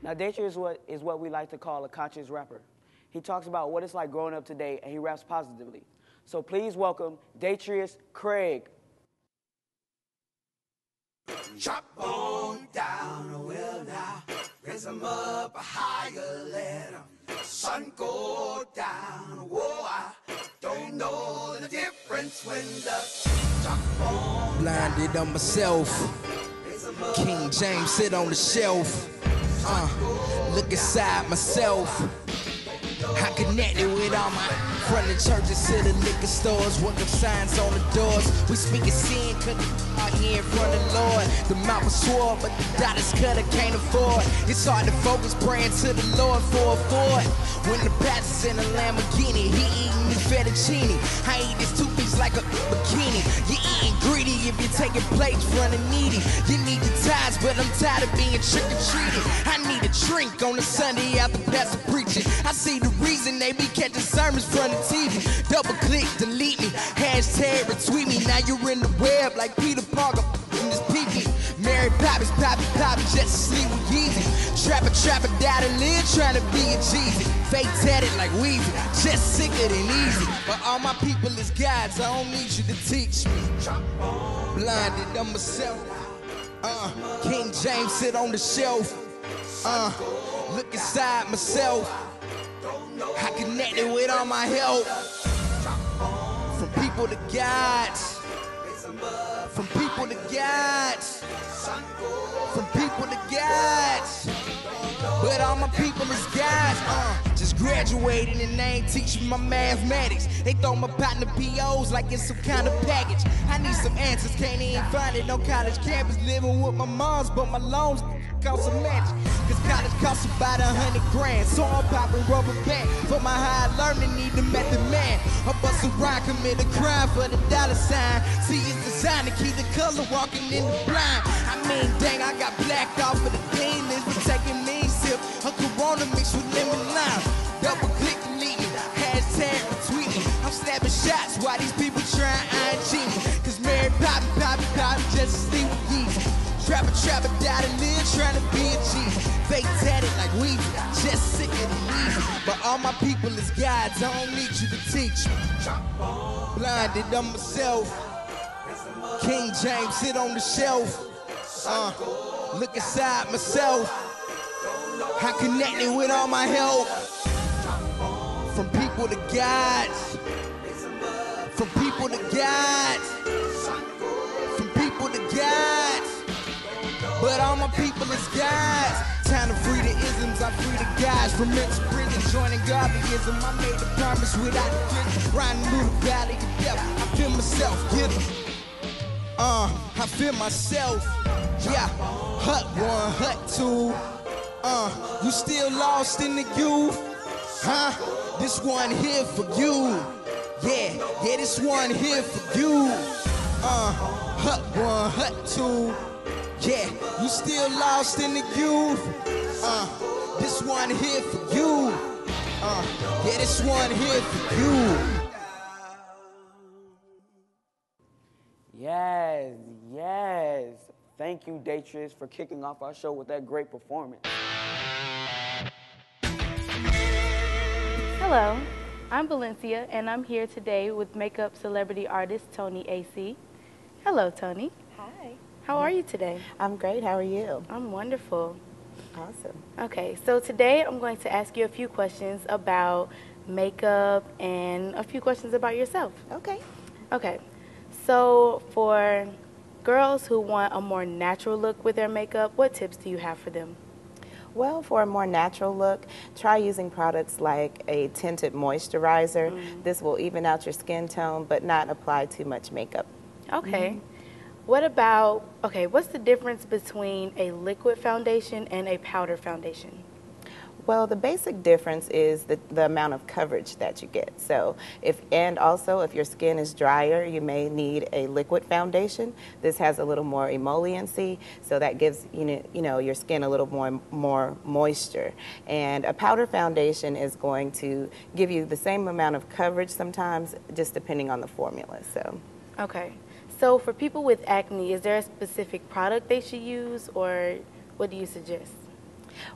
Now, Danger is what we like to call a conscious rapper. He talks about what it's like growing up today, and he raps positively. So please welcome Detrius Craig. Chop on down, well now, raise 'em up a higher, let 'em sun go down. Whoa, I don't know the difference when the chop on. Blinded on myself, King James sit on the shelf. Look inside myself. I connected with all my from the churches to the liquor stores, work of signs on the doors. We speaking sin, cause out here in front of the Lord. The mouth was swore, but the dollars cutter can't afford. It's hard to focus, praying to the Lord for a Ford. When the pastor's in a Lamborghini, he eating his fettuccine. I eat this two-piece like a bikini. You eating greedy if you're taking plates from the needy. You need the ties, but I'm tired of being trick-or-treated. I need a drink on a Sunday after pastor preaching. I see the reason they be catching sermons from the TV. Double click, delete me, hashtag retweet me. Now you're in the web like Peter Parker in this peepee. Mary Poppins, Poppy, just sleep with Yeezy. Trapper, died and live, trying to be a Jeezy. Fake tatted like Weezy, just sicker than easy. But all my people is guides, I don't need you to teach me. Blinded on myself, King James sit on the shelf. Look inside myself. I connected with all my help. From people to gods. From people to gods. From people to gods. But all my people is guys. Just graduated and they ain't teaching my mathematics. They throw my partner POs like it's some kind of package. I need some answers, can't even find it. No college campus, living with my moms, but my loans cost a match. Cause college costs about 100 grand. So I'm popping rubber band. For my high learning, need the method man. I bust a rhyme, commit a crime for the dollar sign. See, it's designed to keep the color walking in the blind. I mean, dang, I got blacked off for the demons for taking me sip. A Corona mixed with lemon lime. Double click, delete me. Hashtag retweet me. I'm snapping shots while these people try and IG me. Cause Mary Poppy, just sleep with Yeezy. Trapper, died and live, trying to be a G. Fake tatted like Weezy, just sicker than easy. But all my people is guides, I don't need you to teach me. Blinded on myself. King James sit on the shelf. Look inside myself. I connected with all my help. From people to gods. From people to gods. From people to gods. But all my people is guys. Time to free the isms, I free the guys. From mental prison, joining Garveyism. I made the promise without the prison. Riding through the valley of death. I feel myself, get it. I feel myself. Yeah, hut one, hut two. You still lost in the youth? Huh? This one here for you. Yeah, this one here for you. Hut one, hut two. Yeah, you still lost in the youth. This one here for you. Yeah, this one here for you. Yes. Thank you, Detrius, for kicking off our show with that great performance. Hello, I'm Valencia, and I'm here today with makeup celebrity artist Toni Acey. Hello, Toni. Hi. How are you today? I'm great. How are you? I'm wonderful. Awesome. Okay, so today I'm going to ask you a few questions about makeup and a few questions about yourself. Okay. Okay, so for girls who want a more natural look with their makeup, what tips do you have for them? Well, for a more natural look, try using products like a tinted moisturizer. This will even out your skin tone, but not apply too much makeup. Okay. What about, okay, what's the difference between a liquid foundation and a powder foundation? Well, the basic difference is the amount of coverage that you get. So and also if your skin is drier, you may need a liquid foundation. This has a little more emolliency, so that gives your skin a little more moisture. And a powder foundation is going to give you the same amount of coverage sometimes, just depending on the formula. So. Okay. So for people with acne, is there a specific product they should use, or what do you suggest?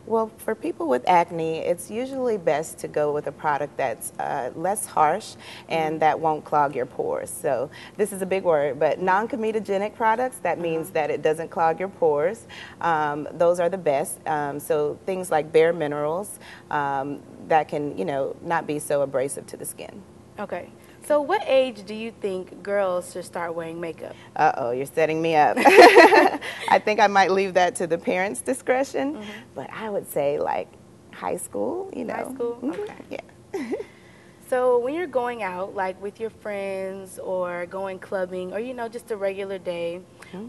Well, for people with acne, it's usually best to go with a product that's less harsh and that won't clog your pores. So this is a big word, but non-comedogenic products, that means that it doesn't clog your pores. Those are the best. So things like Bare Minerals that can, not be so abrasive to the skin. Okay. So what age do you think girls should start wearing makeup? Uh-oh, you're setting me up. I think I might leave that to the parents' discretion, but I would say like high school, High school? Okay. Yeah. So when you're going out, like with your friends or going clubbing or, just a regular day,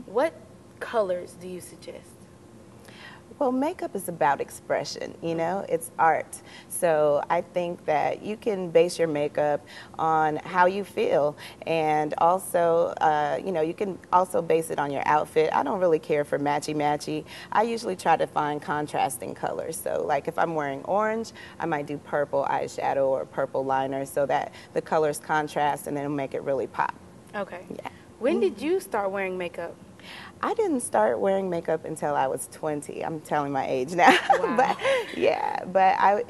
what colors do you suggest? Well, makeup is about expression, it's art. So I think that you can base your makeup on how you feel, and also, you can also base it on your outfit. I don't really care for matchy-matchy. I usually try to find contrasting colors. So like if I'm wearing orange, I might do purple eyeshadow or purple liner so that the colors contrast and then it'll make it really pop. Okay. Yeah. When did you start wearing makeup? I didn't start wearing makeup until I was 20. I'm telling my age now. Wow. but I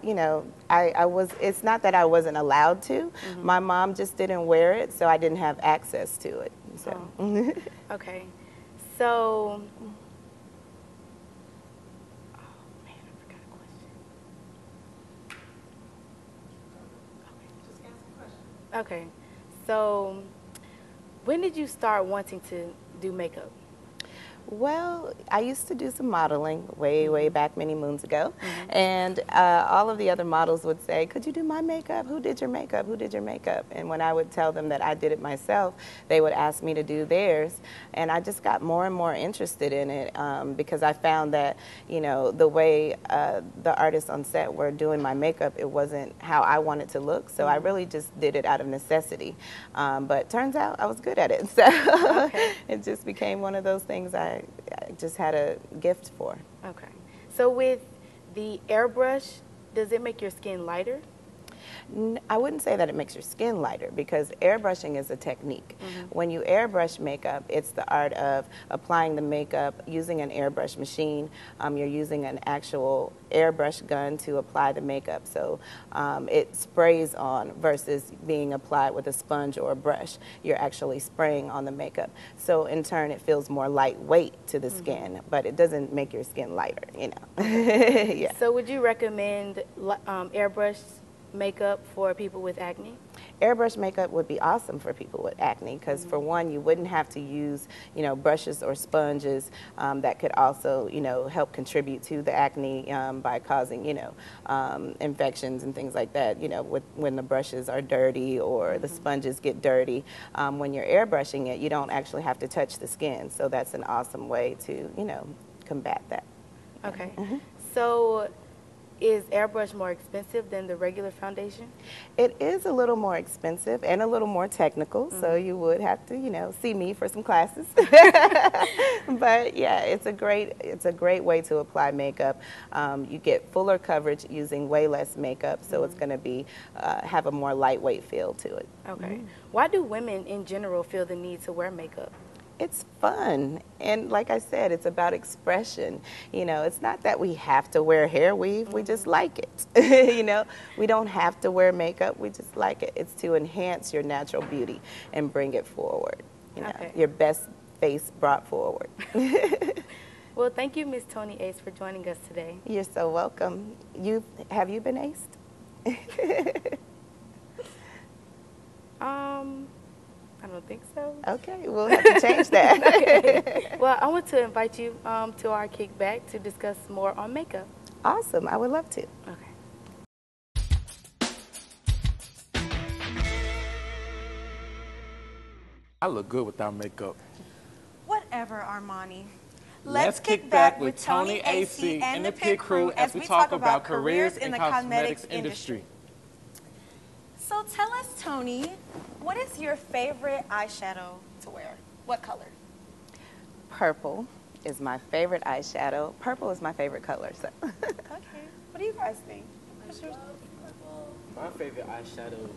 was, it's not that I wasn't allowed to. My mom just didn't wear it, so I didn't have access to it. So. Oh. Okay. So, I forgot a question. Okay. So, when did you start wanting to do makeup? Well, I used to do some modeling way back many moons ago, and all of the other models would say, could you do my makeup? Who did your makeup? Who did your makeup? And when I would tell them that I did it myself, they would ask me to do theirs, and I just got more and more interested in it because I found that, the way the artists on set were doing my makeup, it wasn't how I wanted to look, so I really just did it out of necessity. But turns out I was good at it, so it just became one of those things I just had a gift for. Okay. So with the airbrush, does it make your skin lighter? I wouldn't say that it makes your skin lighter, because airbrushing is a technique. When you airbrush makeup, it's the art of applying the makeup using an airbrush machine. You're using an actual airbrush gun to apply the makeup, so it sprays on versus being applied with a sponge or a brush. You're actually spraying on the makeup, so in turn it feels more lightweight to the skin, but it doesn't make your skin lighter, Yeah. So would you recommend airbrush makeup for people with acne? Airbrush makeup would be awesome for people with acne because, for one, you wouldn't have to use, brushes or sponges that could also, help contribute to the acne by causing, infections and things like that, when the brushes are dirty or the sponges get dirty. When you're airbrushing it, you don't actually have to touch the skin, so that's an awesome way to, combat that. Okay. So is airbrush more expensive than the regular foundation? It is a little more expensive and a little more technical, so you would have to, see me for some classes. But yeah, it's a great way to apply makeup. You get fuller coverage using way less makeup, so it's going to be have a more lightweight feel to it. Okay. Why do women in general feel the need to wear makeup? It's fun, and like I said, it's about expression. It's not that we have to wear hair weave, we just like it. We don't have to wear makeup, we just like it. It's to enhance your natural beauty and bring it forward. Your best face brought forward. Well, thank you, Ms. Toni Acey, for joining us today. You're so welcome. Have you been aced? I don't think so. Okay, we'll have to change that. Okay. Well, I want to invite you to our kickback to discuss more on makeup. Awesome, I would love to. Okay. I look good without makeup. What ever, Armani. Let's kick back with Toni Acey and the Pit Crew as we talk about careers in the cosmetics industry. So tell us, Toni, what is your favorite eyeshadow to wear? What color? Purple is my favorite eyeshadow. Purple is my favorite color. So. Okay. What do you guys think? My favorite eyeshadow.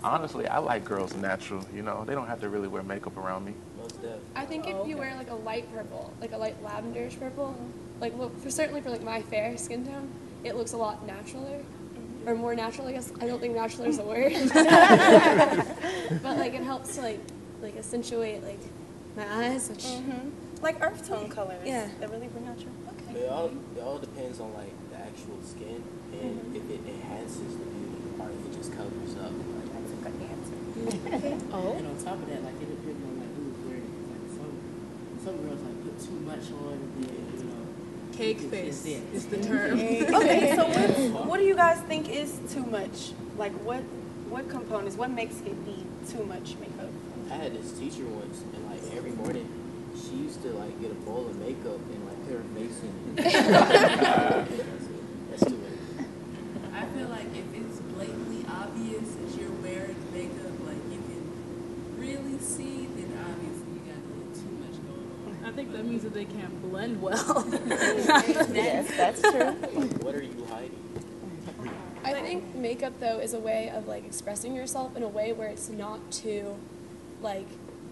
Honestly, I like girls natural. You know, they don't have to really wear makeup around me. Most definitely. I think if you wear like a light purple, like a light lavenderish purple, like certainly for like my fair skin tone, it looks a lot naturaler, or more natural. I guess I don't think natural is a word, but like it helps to like accentuate like my eyes, which like earth tone colors. Yeah. That really bring out your. Okay. It all depends on like the actual skin, and if it enhances the beauty or if it just covers up. Like, That's a good answer. And on top of that, like it depends on like who's wearing it. Like some girls like put too much on, and then you know. Cake face is the term. Okay, so what do you guys think is too much? Like what components? What makes it be too much makeup? I had this teacher once, and like every morning, she used to like get a bowl of makeup and like put her face in it. That's too much. I feel like if it's blatantly obvious that you're wearing makeup, like you can really see, then obviously you got a little too much going on. I think that means that they can't blend well. Yes, that's true. Like, what are you hiding? I think makeup though is a way of like expressing yourself in a way where it's not too like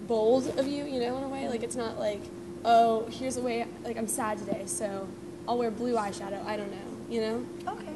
bold of you, you know, in a way. Like it's not like, oh, here's a way like I'm sad today, so I'll wear blue eyeshadow. I don't know, you know? Okay.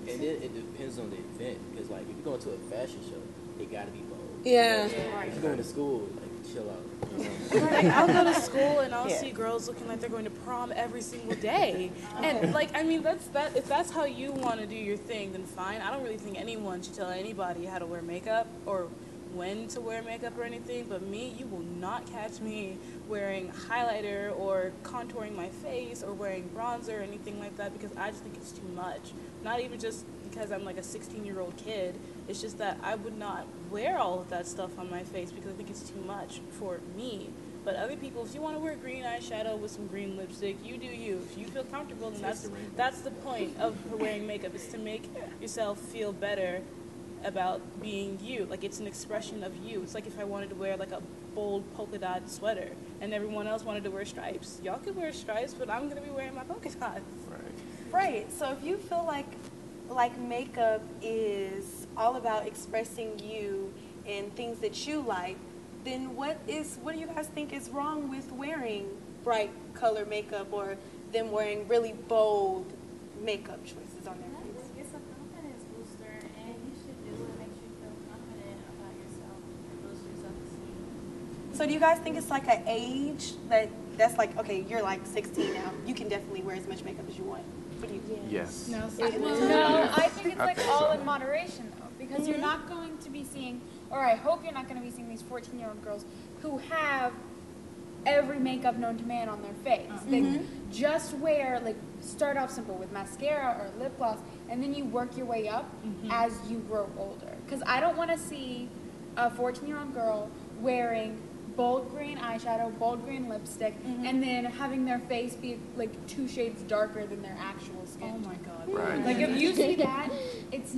And then it depends on the event, because like if you're going to a fashion show, it got to be bold. Yeah. Like, if you're going to school, like chill out. You know? Like I'll go to school and I'll see girls looking like they're going to prom every single day, and like I mean that's that. If that's how you want to do your thing, then fine. I don't really think anyone should tell anybody how to wear makeup or when to wear makeup or anything. But me, you will not catch me wearing highlighter or contouring my face or wearing bronzer or anything like that, because I just think it's too much. Not even just because I'm like a 16-year-old kid. It's just that I would not wear all of that stuff on my face because I think it's too much for me. But other people, if you want to wear green eyeshadow with some green lipstick, you do you. If you feel comfortable, then that's the point of wearing makeup, is to make yourself feel better about being you. Like it's an expression of you. It's like if I wanted to wear like a bold polka dot sweater and everyone else wanted to wear stripes. Y'all could wear stripes, but I'm going to be wearing my polka dot. Right. So if you feel like makeup is all about expressing you and things that you like, then what do you guys think is wrong with wearing bright color makeup or them wearing really bold makeup choices on their face? It's a confidence booster, and you should do what makes you feel confident about yourself and boost your self-esteem. So do you guys think it's like an age that's like, okay, you're like 16 now, you can definitely wear as much makeup as you want? What do you think? Yes. No, I think it's like all in moderation though, because you're not going to be seeing, or I hope you're not going to be seeing these 14-year-old girls who have every makeup known to man on their face. They just wear, like, start off simple with mascara or lip gloss, and then you work your way up as you grow older. Because I don't want to see a 14-year-old girl wearing bold green eyeshadow, bold green lipstick, and then having their face be like 2 shades darker than their actual skin. Oh my God. Right. Like if you see that, it's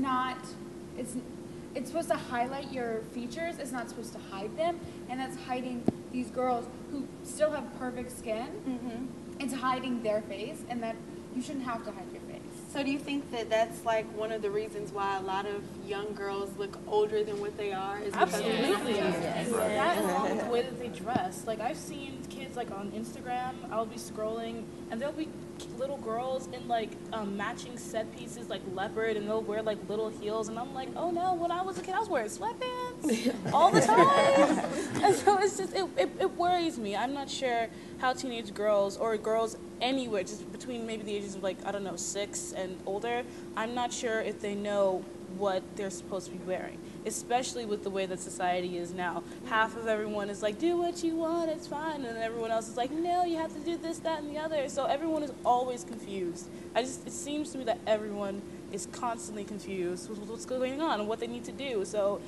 supposed to highlight your features. It's not supposed to hide them, and that's hiding these girls who still have perfect skin. It's hiding their face, and that you shouldn't have to hide your face. So do you think that that's like one of the reasons why a lot of young girls look older than what they are? Is because Absolutely. That along with the way that they dress. Like I've seen kids like on Instagram, I'll be scrolling and there'll be little girls in like matching set pieces like leopard, and they'll wear like little heels, and I'm like, oh no, when I was a kid I was wearing sweatpants all the time. And so it's just it worries me. I'm not sure how teenage girls or girls anywhere, just between maybe the ages of like, I don't know, 6 and older, I'm not sure if they know what they're supposed to be wearing, especially with the way that society is now. Half of everyone is like, do what you want, it's fine, and then everyone else is like, no, you have to do this, that, and the other. So everyone is always confused. It seems to me that everyone is constantly confused with what's going on and what they need to do. So,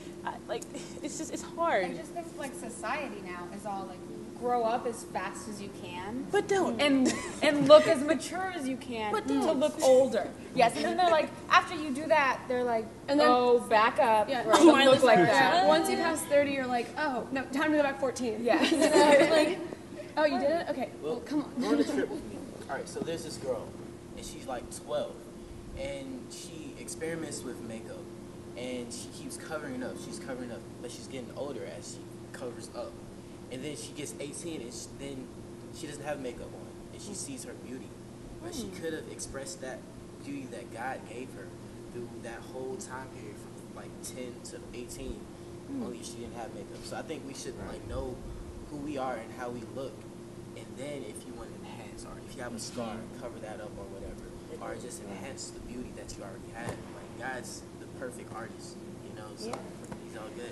like, it's hard. I just think like society now is all like grow up as fast as you can, but don't, and look as mature as you can, but to look older. Yes, and then they're like, after you do that, they're like, and then, oh, back up. Yeah, right, don't look like that. Once you pass 30, you're like, oh no, time to go back 14. Yeah, like, oh, you did it? Okay, well, come on. Go on a trip with me. All right, so there's this girl, and she's like 12, and she experiments with makeup, and she keeps covering up. She's covering up, but she's getting older as she covers up. And then she gets 18, and then she doesn't have makeup on, and she sees her beauty. But she could have expressed that beauty that God gave her through that whole time period from like 10 to 18, only she didn't have makeup. So I think we should like know who we are and how we look, and then if you want to enhance, or if you have a scar, cover that up or whatever, or just enhance the beauty that you already have. Like God's the perfect artist, you know, so he's all good.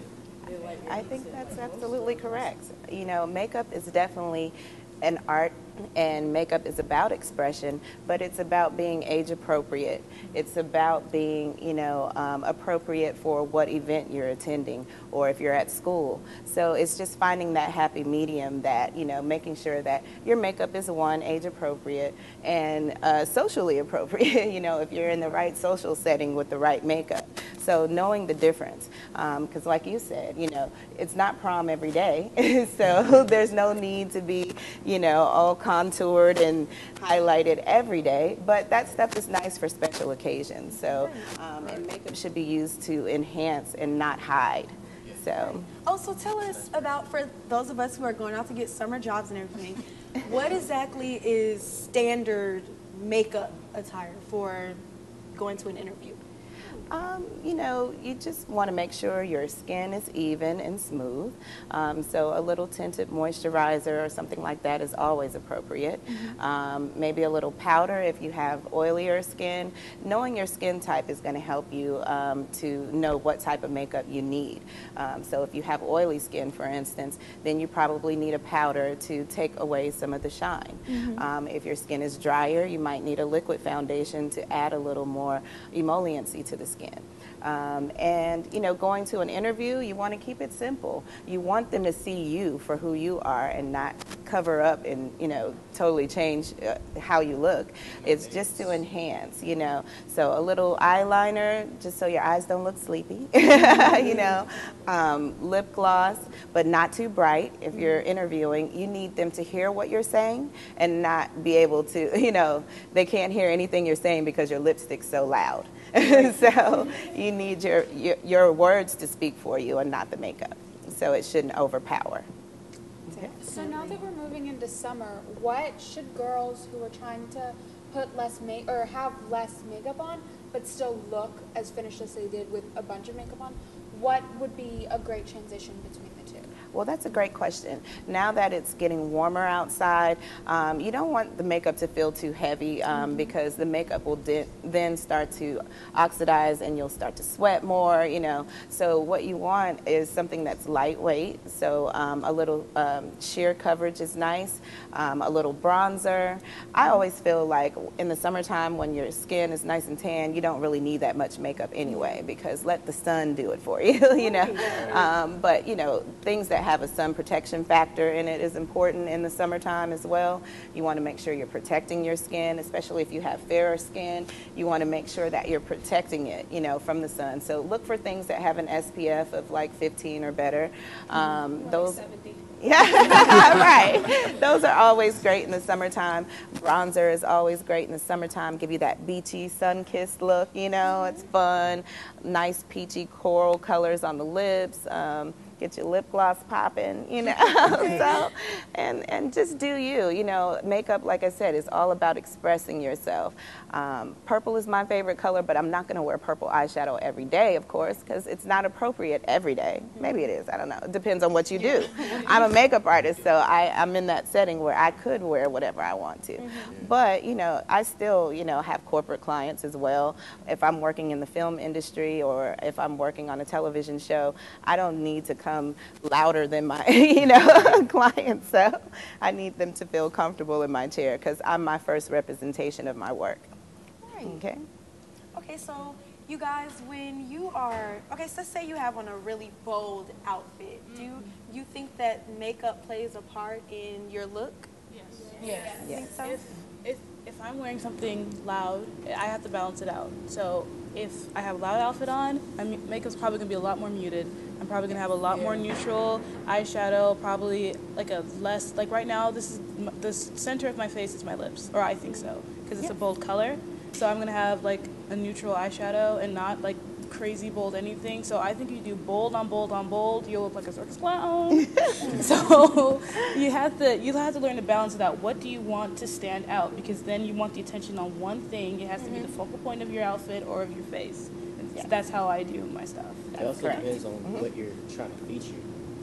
I think that's absolutely correct. You know, makeup is definitely an art, and makeup is about expression, but it's about being age appropriate. It's about being, you know, appropriate for what event you're attending or if you're at school. So it's just finding that happy medium that, you know, making sure that your makeup is one, age appropriate, and socially appropriate, you know, if you're in the right social setting with the right makeup. So knowing the difference, because like you said, you know, it's not prom every day, so there's no need to be, you know, all contoured and highlighted every day, but that stuff is nice for special occasions. So, and makeup should be used to enhance and not hide. So. Also, tell us about, for those of us who are going out to get summer jobs and everything, what exactly is standard makeup attire for going to an interview? You know, you just want to make sure your skin is even and smooth. So a little tinted moisturizer or something like that is always appropriate. Maybe a little powder if you have oilier skin. Knowing your skin type is going to help you to know what type of makeup you need. So if you have oily skin, for instance, then you probably need a powder to take away some of the shine. If your skin is drier, you might need a liquid foundation to add a little more emolliency to the skin. And, you know, going to an interview, you want to keep it simple. You want them to see you for who you are and not cover up and, you know, totally change how you look. It's just to enhance, you know. So a little eyeliner, just so your eyes don't look sleepy, you know. Lip gloss, but not too bright. If you're interviewing, you need them to hear what you're saying and not be able to, you know, they can't hear anything you're saying because your lipstick's so loud. So you need your words to speak for you and not the makeup. So it shouldn't overpower. Okay. So now that we're moving into summer, what should girls who are trying to put or have less makeup on, but still look as finished as they did with a bunch of makeup on, what would be a great transition between the two? Well, that's a great question. Now that it's getting warmer outside, you don't want the makeup to feel too heavy because the makeup will then start to oxidize and you'll start to sweat more, you know. So what you want is something that's lightweight. So a little sheer coverage is nice, a little bronzer. I always feel like in the summertime when your skin is nice and tan, you don't really need that much makeup anyway because let the sun do it for you, you know. But, you know, things that have a sun protection factor in it is important in the summertime as well. You want to make sure you're protecting your skin, especially if you have fairer skin. You want to make sure that you're protecting it, you know, from the sun. So look for things that have an SPF of like 15 or better. Those 70. Yeah, right. Those are always great in the summertime. Bronzer is always great in the summertime. Give you that beachy, sun-kissed look, you know. It's fun. Nice peachy coral colors on the lips. Get your lip gloss popping, you know. So, and just do you. You know, makeup, like I said, is all about expressing yourself. Purple is my favorite color, but I'm not going to wear purple eyeshadow every day, of course, because it's not appropriate every day. Maybe it is. I don't know. It depends on what you do. I'm a makeup artist, so I'm in that setting where I could wear whatever I want to. But, you know, I still, you know, have corporate clients as well. If I'm working in the film industry or if I'm working on a television show, I don't need to come louder than my, you know, clients. So I need them to feel comfortable in my chair because I'm my first representation of my work. Right. Okay. Okay, so you guys, when you are, okay, so let's say you have on a really bold outfit. Do you think that makeup plays a part in your look? Yes. You think so? If I'm wearing something loud, I have to balance it out. So if I have a loud outfit on, makeup's probably gonna be a lot more muted. I'm probably gonna have a lot more neutral eyeshadow, probably like a less, like right now, the center of my face is my lips, or I think so, because it's a bold color. So I'm gonna have like a neutral eyeshadow and not like crazy bold anything. So I think you do bold on bold on bold, you'll look like a circus clown. So you have to learn to balance it out. What do you want to stand out? Because then you want the attention on one thing. It has to be the focal point of your outfit or of your face. So that's how I do my stuff. It also depends on what you're trying to feature.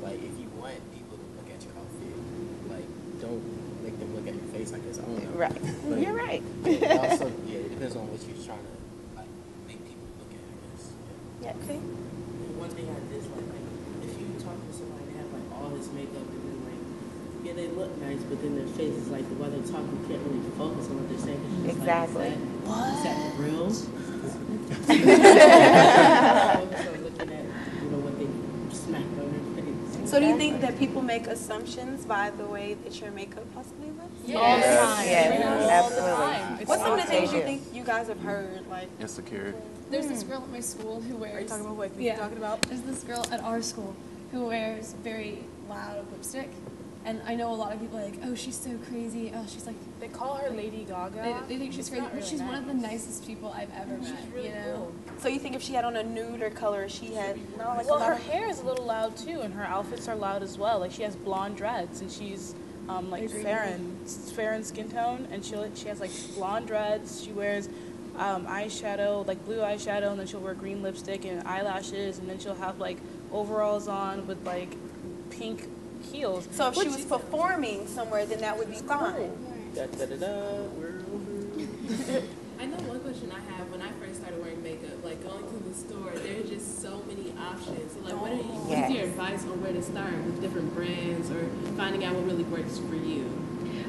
Like if you want people to look at your outfit, like don't make them look at your face like this. I don't know. Right. But You're right. It also, it depends on what you're trying to like make people look at. I guess. Yeah. Okay. One thing I dislike, like if you talk to somebody that have like all this makeup and then like they look nice, but then their face is like while they're talking, you can't really focus on what they're saying. Exactly. Like, is that real? So do you think that people make assumptions by the way that your makeup possibly looks? Yes. All the time. Yes, All the time. What's some of the things you think you guys have heard? Like Insecure. There's this girl at my school who wears. Are you talking about what Yeah. you're talking about? There's this girl at our school who wears very loud lipstick, and I know a lot of people are like, oh, she's so crazy. Oh, she's like. They call her Lady Gaga. They think she's crazy, but she's one of the nicest people I've ever met. Really you know. cool. So you think if she had on a nude or color, she had like Well, a lot her of hair is a little loud too, and her outfits are loud as well. Like she has blonde dreads, and she's like fair skin tone, and she has like blonde dreads. She wears eyeshadow, like blue eyeshadow, and then she'll wear green lipstick and eyelashes, and then she'll have like overalls on with like pink heels. So if she was performing somewhere, then that would be fine. Da, da, da, da, we're over. I know one question I have when I first started wearing makeup, like going to the store, there's just so many options. So like, what is your advice on where to start with different brands or finding out what really works for you?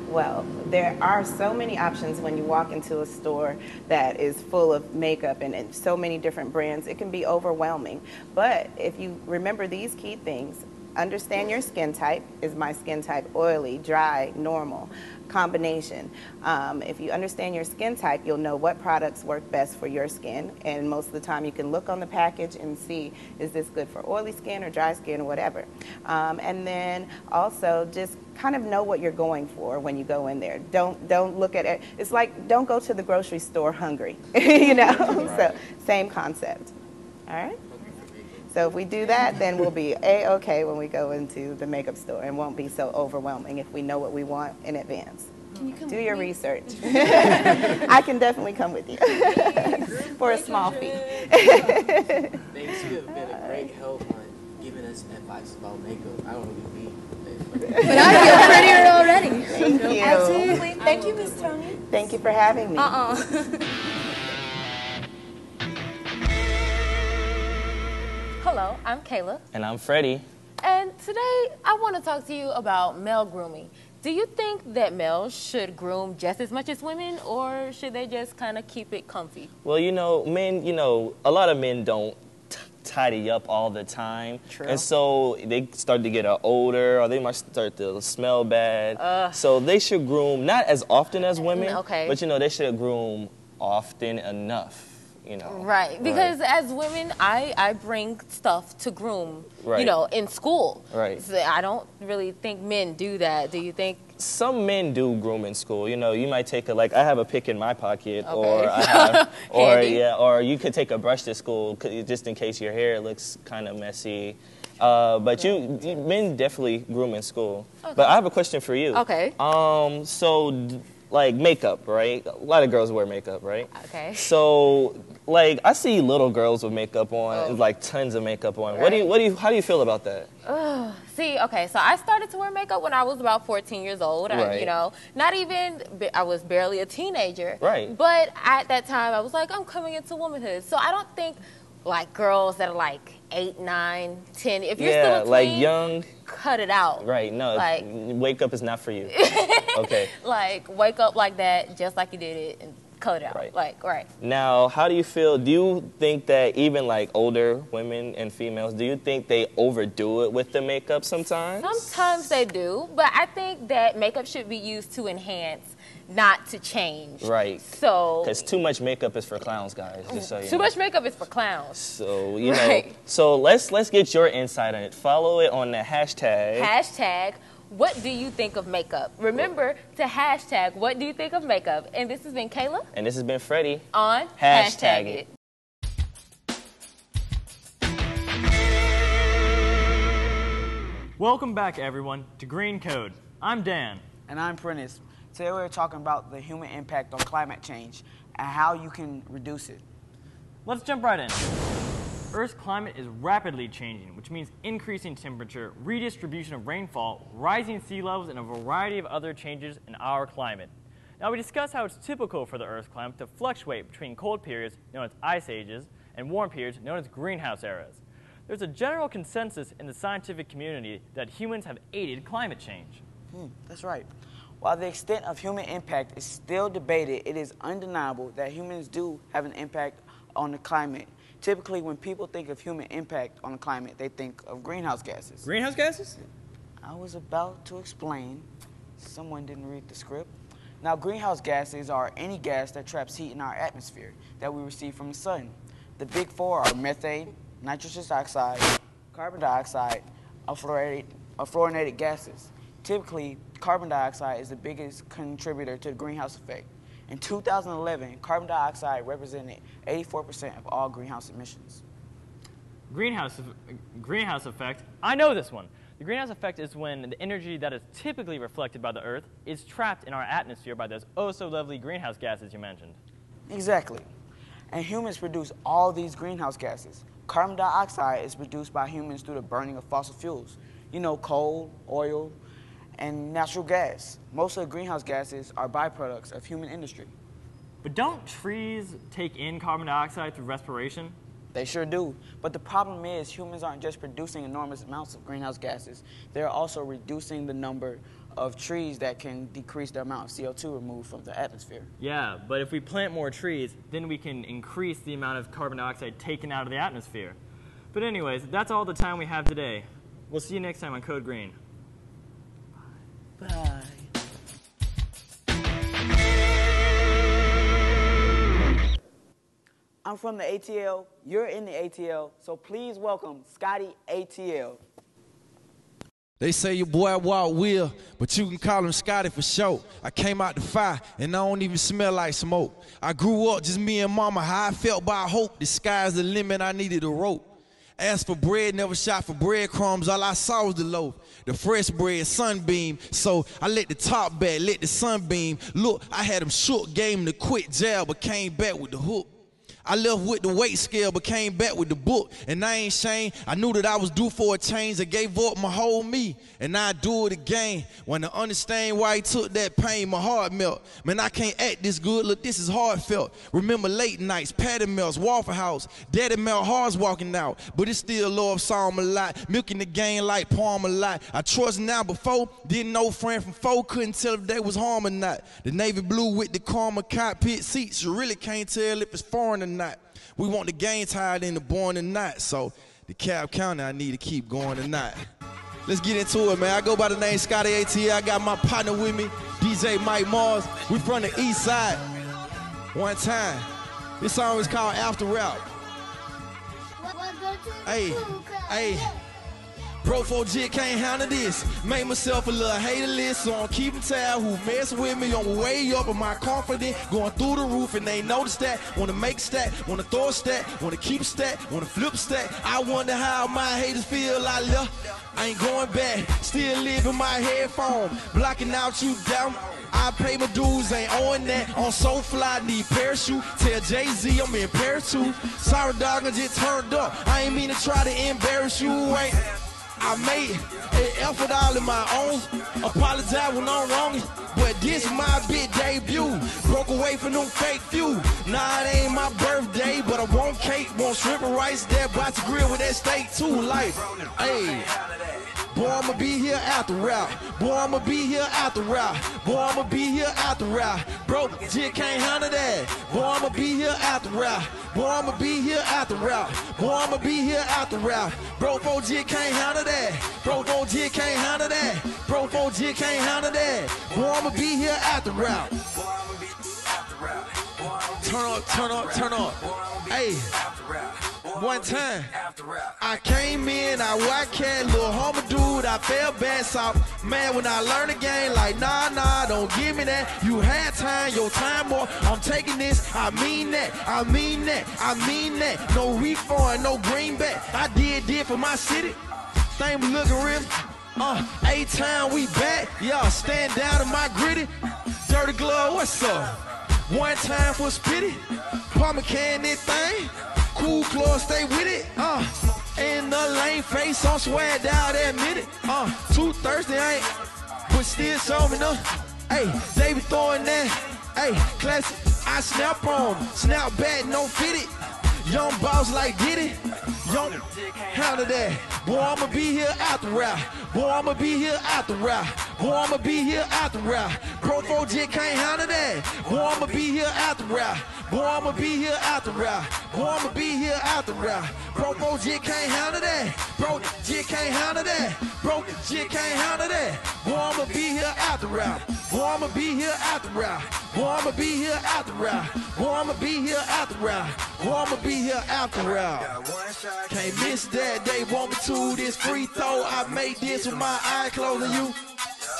Well, there are so many options when you walk into a store that is full of makeup and so many different brands. It can be overwhelming. But if you remember these key things, understand your skin type. Is my skin type oily, dry, normal, combination? If you understand your skin type, you'll know what products work best for your skin. And most of the time you can look on the package and see, is this good for oily skin or dry skin or whatever. And then also just kind of know what you're going for when you go in there. Don't look at it. It's like don't go to the grocery store hungry, you know? So same concept. All right? So if we do that, then we'll be A-okay when we go into the makeup store and won't be so overwhelming if we know what we want in advance. Can you come Do with your me? research. I can definitely come with you for a small fee. Thanks, you have been a great help on giving us advice about makeup. I don't really need But I feel prettier already. Thank you. Absolutely. Thank you, Miss Toni. Thank you for having me. Hello, I'm Kayla. And I'm Freddie. And today I want to talk to you about male grooming. Do you think that males should groom just as much as women, or should they just kind of keep it comfy? Well, men, a lot of men don't tidy up all the time. True. And so they start to get older, or they might start to smell bad. So they should groom, not as often as women, Okay. but they should groom often enough. Right, because as women, I bring stuff to groom, Right. In school. Right. So I don't really think men do that. Do you think? Some men do groom in school. You might take I have a pick in my pocket, Okay. or I have, Handy. or you could take a brush to school just in case your hair looks kind of messy. But men definitely groom in school. Okay. But I have a question for you. Okay. Like makeup, right? A lot of girls wear makeup, right? Okay. So, I see little girls with makeup on, tons of makeup on. Right. How do you feel about that? See, okay, so I started to wear makeup when I was about 14 years old. Right. I was barely a teenager. Right. But at that time, I was like, I'm coming into womanhood. So I don't think, girls that are 8, 9, 10, if you're still a tween, young, cut it out. right? No, wake up is not for you. Okay. Wake up like that, just like you did it, and cut it out. Right. Like, right. Now, how do you feel? Do you think that even like older women and females, do you think they overdo it with the makeup sometimes? Sometimes they do, but I think that makeup should be used to enhance, not to change. Right. So. Because too much makeup is for clowns, guys. Just so you Too know. much makeup is for clowns. So you know. So let's get your insight on it. Follow it on the hashtag. Hashtag. What do you think of makeup? Remember to hashtag what do you think of makeup? And this has been Kayla. And this has been Freddie. On Hashtag it. Welcome back, everyone, to Green Code. I'm Dan. And I'm Prentice. Today we're talking about the human impact on climate change and how you can reduce it. Let's jump right in. Earth's climate is rapidly changing, which means increasing temperature, redistribution of rainfall, rising sea levels, and a variety of other changes in our climate. Now we discuss how it's typical for the Earth's climate to fluctuate between cold periods, known as ice ages, and warm periods, known as greenhouse eras. There's a general consensus in the scientific community that humans have aided climate change. That's right. While the extent of human impact is still debated, it is undeniable that humans do have an impact on the climate. Typically, when people think of human impact on the climate, they think of greenhouse gases. Greenhouse gases? I was about to explain. Someone didn't read the script. Now, greenhouse gases are any gas that traps heat in our atmosphere that we receive from the sun. The big four are methane, nitrous oxide, carbon dioxide, and fluorinated gases. Typically, carbon dioxide is the biggest contributor to the greenhouse effect. In 2011, carbon dioxide represented 84% of all greenhouse emissions. Greenhouse effect, I know this one. The greenhouse effect is when the energy that is typically reflected by the Earth is trapped in our atmosphere by those oh-so-lovely greenhouse gases you mentioned. Exactly. And humans produce all these greenhouse gases. Carbon dioxide is produced by humans through the burning of fossil fuels. You know, coal, oil, and natural gas. Most of the greenhouse gases are byproducts of human industry. But don't trees take in carbon dioxide through respiration? They sure do. But the problem is humans aren't just producing enormous amounts of greenhouse gases. They're also reducing the number of trees that can decrease the amount of CO2 removed from the atmosphere. Yeah, but if we plant more trees, then we can increase the amount of carbon dioxide taken out of the atmosphere. But anyways, that's all the time we have today. We'll see you next time on Code Green. Bye. I'm from the ATL, you're in the ATL, so please welcome Scotty ATL. They say your boy Wild Will, but you can call him Scotty for short. I came out the fire, and I don't even smell like smoke. I grew up just me and mama, how I felt by hope. The sky's the limit, I needed a rope. Asked for bread, never shot for breadcrumbs, all I saw was the loaf. The fresh bread, sunbeam, so I let the top back, let the sunbeam. Look, I had him shook, gave him the quick jab, but came back with the hook. I left with the weight scale, but came back with the book. And I ain't ashamed. I knew that I was due for a change. I gave up my whole me, and I do it again. When I understand why he took that pain, my heart melt. Man, I can't act this good. Look, this is heartfelt. Remember late nights, patty melts, Waffle House. Daddy melt hearts walking out, but it's still love saw him a lot. Milking the game like palm a lot. I trust now before, didn't know friend from foe. Couldn't tell if they was harm or not. The navy blue with the karma cockpit seats. You really can't tell if it's foreign or not. We want the game tied in the born and not, so the DeKalb County I need to keep going tonight. Let's get into it, man. I go by the name Scotty ATL. I got my partner with me, DJ Mike Mars. We from the east side. One time. This song is called After Rap. Hey, hey. Pro 4G can't handle this. Made myself a little hater list, so I'm keeping tab who mess with me. I'm way up in my confidence, going through the roof, and they notice that. Wanna make a stat, wanna throw a stat, wanna keep a stat, wanna flip a stat. I wonder how my haters feel. I left, I ain't going back. Still living my headphone, blocking out you down. I pay my dues, ain't owing that. On so fly, need parachute. Tell Jay-Z I'm in Paris too. Sorry dog, I just turned up. I ain't mean to try to embarrass you. Ain't I made an effort all in my own. Apologize when I'm wrong, but this my big debut. Broke away from them fake few. Nah, it ain't my birthday, but I want cake, want shrimp and rice. That about to grill with that steak too. Life, hey. Boy, I'ma be here after rap. Boy, I'ma be here after rap. Boy, I'ma be here after rap. Bro, jit can't handle that. Boy, I'ma be here after rap. Boy, I'ma be here after rap. Boy, I'ma be here after rap. Bro, 4G can't handle that. Bro, 4G can't handle that. Bro, 4G can't handle that. Boy, I'ma be here after rap. Turn up, turn up, turn up. Hey, one time, I came in, I white cat, little homer dude, I fell bad soft. Man, when I learned the game, like, nah, don't give me that. You had time, your time more. I'm taking this, I mean that, I mean that, I mean that. No refund, no greenback. I did for my city. Thing was looking real. 8-time, we back. Y'all stand down in my gritty. Dirty glove, what's up? One time for spitty. Palmer can this thing. Cool clothes, stay with it. In the lane, face on swag down, admit it. Too thirsty, I ain't, but still show me no. Hey, they be throwing that. Hey, classic, I snap on, snap back, no fit it. Young boss like Diddy. Young, handle that. Boy, I'ma be here after rap. Boy, I'ma be here after rap. Boy, I'ma be here after rap. Pro 4G can't handle that. Boy, I'ma be here after rap. Boy, I'ma be here after rap. Boy, I'ma be here after rap. Pro 4G can't handle that. Bro, G can't handle that. Bro, G can't handle that. Boy, I'ma be here after rap. Boy, I'ma be here after rap. Boy, I'ma be here after rap. Boy, I'ma be here after rap. Boy, I'ma be here after rap. Can't miss that. They want me to this free throw. I made this with my eyes closed on you.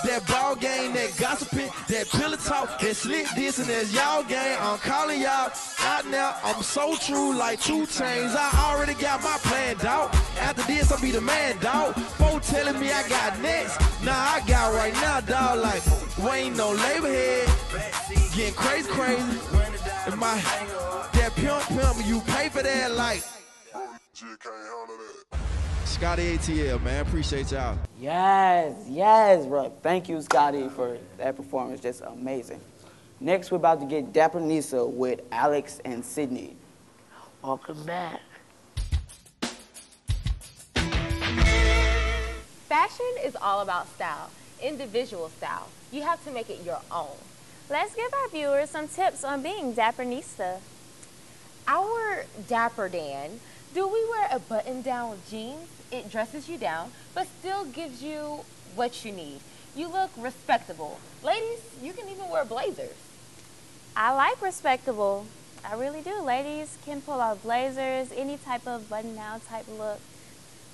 That ball game, that gossiping, that pillow talk, that slick this and that's y'all game. I'm calling y'all out now. I'm so true like 2 Chainz. I already got my plan, dawg. After this, I'll be the man, dawg. Folks telling me I got next. Nah, I got right now, dawg. Like, we ain't no labor head. Getting crazy. And my, that pimp, you pay for that like. Scotty ATL, man, appreciate y'all. Yes, bro. Thank you, Scotty, for that performance. Just amazing. Next, we're about to get Dapper Nisa with Alex and Sydney. Welcome back. Fashion is all about style, individual style. You have to make it your own. Let's give our viewers some tips on being Dapper Nisa. Our Dapper Dan, do we wear a button-down with jeans? It dresses you down, but still gives you what you need. You look respectable. Ladies, you can even wear blazers. I like respectable. I really do. Ladies can pull off blazers, any type of button-down type look.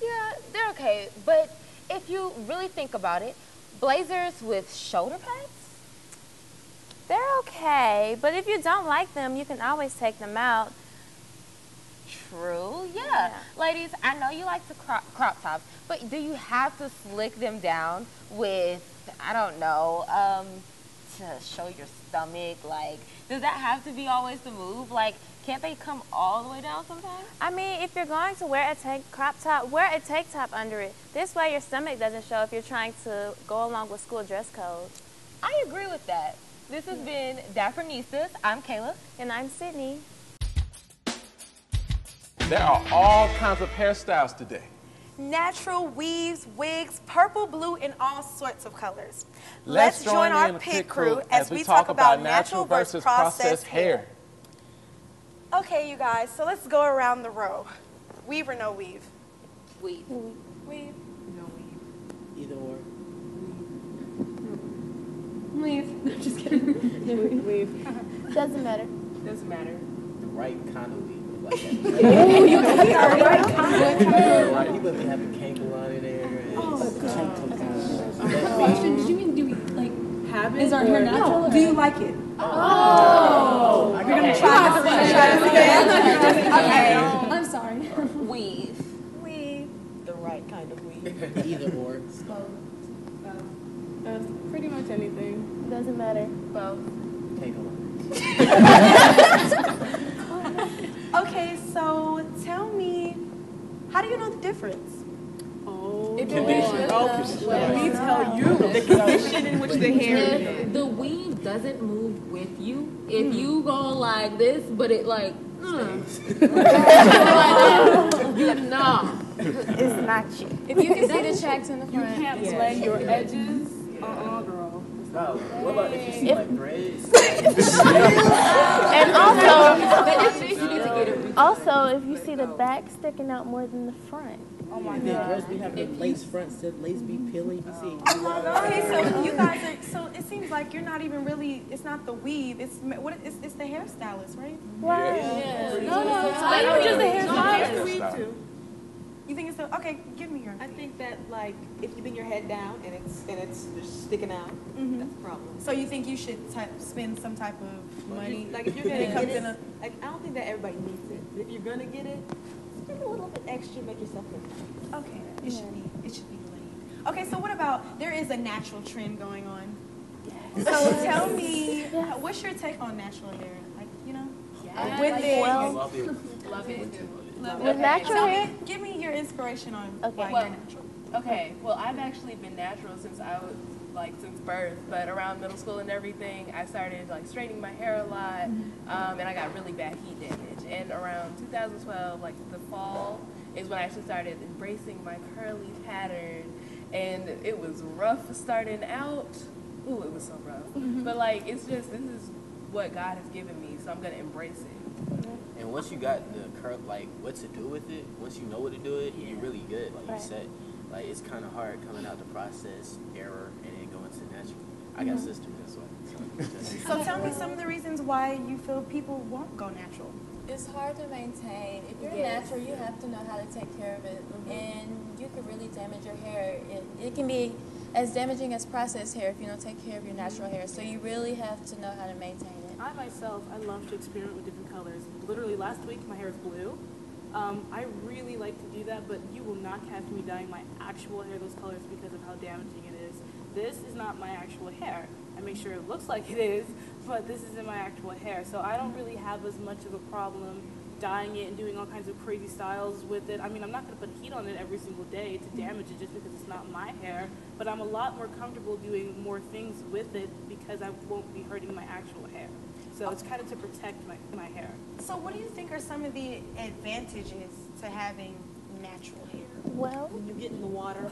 Yeah, they're okay, but if you really think about it, blazers with shoulder pads? They're okay, but if you don't like them, you can always take them out. True, yeah. Ladies, I know you like to crop tops, but do you have to slick them down with, I don't know, to show your stomach? Like, does that have to be always the move? Like, can't they come all the way down sometimes? I mean, if you're going to wear a crop top, wear a tank top under it. This way your stomach doesn't show if you're trying to go along with school dress code. I agree with that. This has been Dapper Nisas. I'm Kayla. And I'm Sydney. There are all kinds of hairstyles today. Natural weaves, wigs, purple, blue, and all sorts of colors. Let's join our pit crew as we talk about natural versus processed hair. Okay, you guys, so let's go around the row. Weave or no weave? Weave. Weave. No weave. Either or. Weave. No, just kidding. Weave. Doesn't matter. Doesn't matter. The right kind of weave. Like Ooh, you can be our right right. You let me have a cable on in there. Question, did you mean do we like have it? Is our hair natural? No. Do you like it? Oh. We're going to try this again. Okay. I'm sorry. Weave. Weave. The right kind of weave. Either or. Pretty much anything. Doesn't matter. Both. Take a look. Okay, so tell me, how do you know the difference? Oh, It condition. let me tell you the condition in which the hair is. If the weave doesn't move with you, if you go like this, but it like, you know. It's not you. If you can see the checks in the front. You can't blend your edges. Girl. No, what about if you see like braids? And also, if you see the back sticking out more than the front. Oh my God. God. Girls be having lace fronts, the lace be peeling. You see. Okay, so you guys are. So it seems like you're not even really. It's not the weave. It's the hairstylist, right? Right. Yeah. No, it's just the hairstylist. You think it's the okay? Give me your. I think that like if you bring your head down and it's just sticking out, that's a problem. So you think you should spend some type of money? Like if you're gonna get it, like I don't think that everybody needs it. But if you're gonna get it, spend a little bit extra, make yourself look nice. Okay, it should be laid. Okay, so what about there is a natural trend going on? Yes. So tell me, what's your take on natural hair? Like with it. Love it. With natural hair? Give me your inspiration on why you're natural. Okay, well, I've actually been natural since since birth, but around middle school and everything, I started like straightening my hair a lot, and I got really bad heat damage. And around 2012, like the fall, is when I actually started embracing my curly pattern, and it was rough starting out. Ooh, it was so rough. But like, it's just, this is what God has given me, so I'm gonna embrace it. And once you got the curve, like what to do with it, once you know what to do with it, you're really good. Like you said, like it's kind of hard coming out the process, error, and then going to natural. I got sisters, that's why. So tell me some of the reasons why you feel people won't go natural. It's hard to maintain. If you're natural, you have to know how to take care of it, and you can really damage your hair. It can be as damaging as processed hair if you don't take care of your natural hair. So you really have to know how to maintain it. I myself, I love to experiment with different colors. Literally last week, my hair is blue. I really like to do that, but you will not catch me dyeing my actual hair those colors because of how damaging it is. This is not my actual hair. I make sure it looks like it is, but this isn't my actual hair. So I don't really have as much of a problem dyeing it and doing all kinds of crazy styles with it. I mean, I'm not going to put heat on it every single day to damage it just because it's not my hair, but I'm a lot more comfortable doing more things with it because I won't be hurting my actual hair. So it's kind of to protect my hair. So what do you think are some of the advantages to having natural hair? Well, when you get in the water.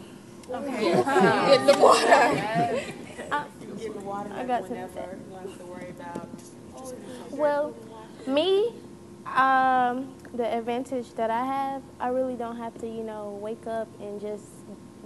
Okay. Get in the water. You get in the water, I got whenever. You don't have to worry about. Well, me, the advantage that I have, I really don't have to, wake up and just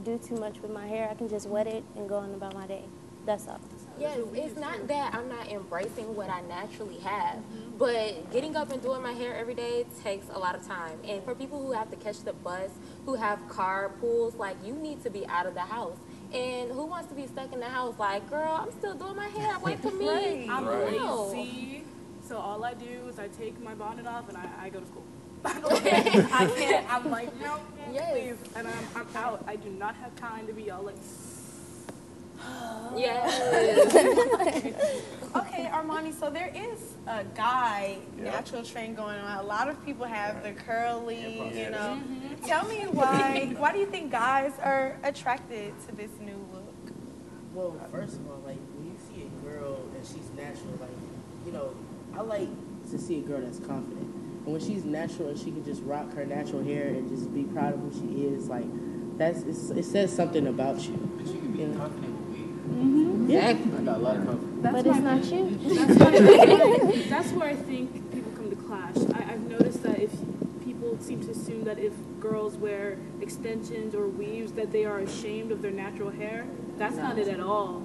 do too much with my hair. I can just wet it and go on about my day. That's all. Yes, it's not that I'm not embracing what I naturally have, but getting up and doing my hair every day takes a lot of time. And for people who have to catch the bus, who have carpools, like, you need to be out of the house. And who wants to be stuck in the house like, girl, I'm still doing my hair, wait for me. I'm lazy, so all I do is I take my bonnet off and I go to school. I can't, I'm like, no, please. And I'm out. I do not have time to be all like, yes. Okay, Armani, so there is a guy natural trend going on. A lot of people have the curly, Tell me why do you think guys are attracted to this new look? Well, first of all, like when you see a girl and she's natural, like, I like to see a girl that's confident. And when she's natural and she can just rock her natural hair and just be proud of who she is, like it says something about you. But you can be confident with weed. Yeah. I got a lot of confidence. But it's not you. That's where I think people come to clash. I've noticed that if people seem to assume that if girls wear extensions or weaves that they are ashamed of their natural hair. That's not it at all.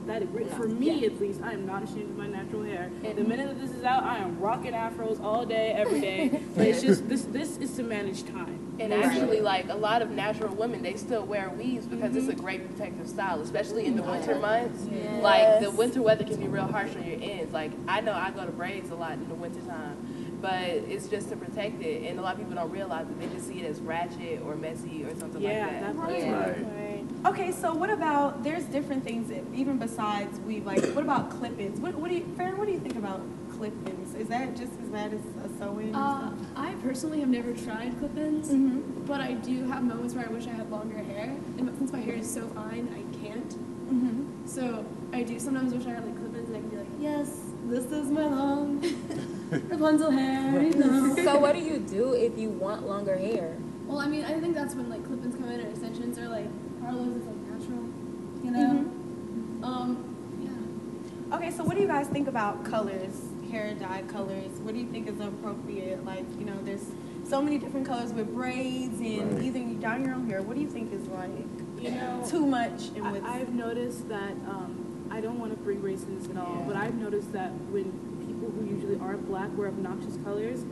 For me at least, I am not ashamed of my natural hair. The minute that this is out, I am rocking afros all day, every day. But it's just, this is to manage time. And actually, like, a lot of natural women, they still wear weaves because it's a great protective style, especially in the winter months. Yes. Like, the winter weather can be real harsh on your ends. Like, I know I go to braids a lot in the winter time, but it's just to protect it. And a lot of people don't realize it. They just see it as ratchet or messy or something like that. Right. Okay, so what about, there's different things, even besides weave, like, what about clip-ins? What do you think about clip-ins? Is that just as bad as a sew-in? I personally have never tried clip-ins, but I do have moments where I wish I had longer hair, and since my hair is so fine, I can't. So I do sometimes wish I had like clip-ins, and I can be like, yes, this is my long Rapunzel hair. So what do you do if you want longer hair? Well, I mean, I think that's when like clip-ins come in or extensions or like Carlos is like natural, you know. Yeah. Okay, so what do you guys think about colors, hair dye colors? What do you think is appropriate? Like, you know, there's so many different colors with braids and even you dye your own hair. What do you think is like, you know, too much? And I've noticed that I don't want to bring race in this at all, but I've noticed that when people who usually are black wear obnoxious colors,